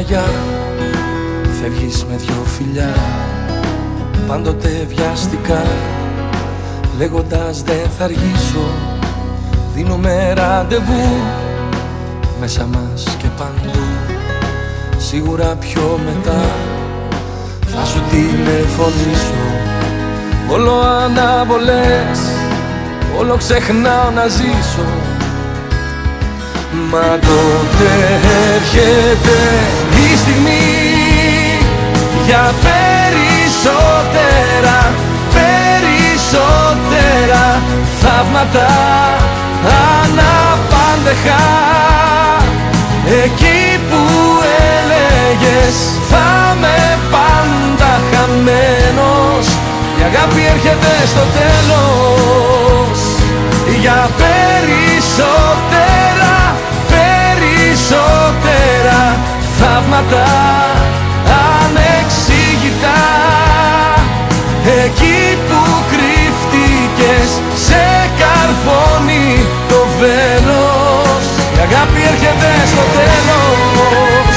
μαγιά, φεύγεις με δυο φιλιά, πάντοτε βιαστικά, λέγοντας δεν θα αργήσω. Δίνουμε ραντεβού μέσα μας και παντού. Σίγουρα πιο μετά θα σου τηλεφωνήσω. Όλο αναβολές, όλο ξεχνάω να ζήσω. Μα τότε έρχεται η στιγμή για περισσότερα, περισσότερα θαύματα αναπάντεχα. Εκεί που έλεγες θα με πάντα χαμένος, η αγάπη έρχεται στο τέλος. Για περισσότερα, περισσότερα θαύματα ανεξήγητα. Εκεί που κρύφτηκες σε καρφώνει το βέλος, η αγάπη έρχεται στο τέλος.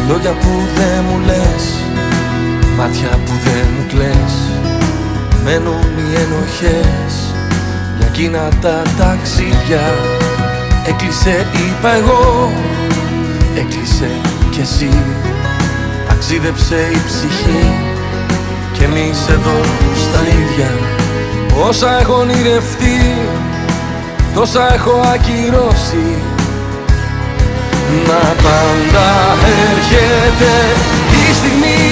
Λόγια που δεν μου λες, μάτια που δεν μου κλαις, μένουν οι ενοχές για εκείνα τα ταξίδια. Έκλεισε είπα εγώ, έκλεισε κι εσύ. Ταξίδεψε η ψυχή κι εμείς εδώ στα ίδια. Όσα έχω ονειρευτεί, τόσα έχω ακυρώσει. Μα πάντα έρχεται η στιγμή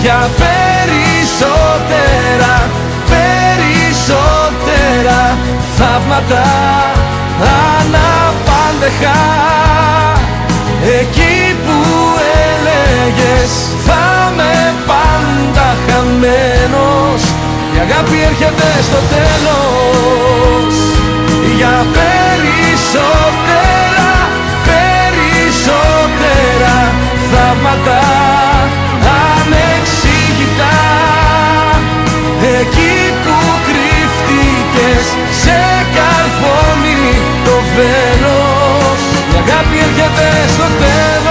για περισσότερα, περισσότερα θαύματα αναπάντεχα. Εκεί που έλεγες θα με πάντα χαμένος, η αγάπη έρχεται στο τέλος. Για περισσότερα, περισσότερα θαύματα ανεξήγητα. Εκεί που κρύφτηκες σε καρφώνει το βέλος, η αγάπη έρχεται στο τέλος.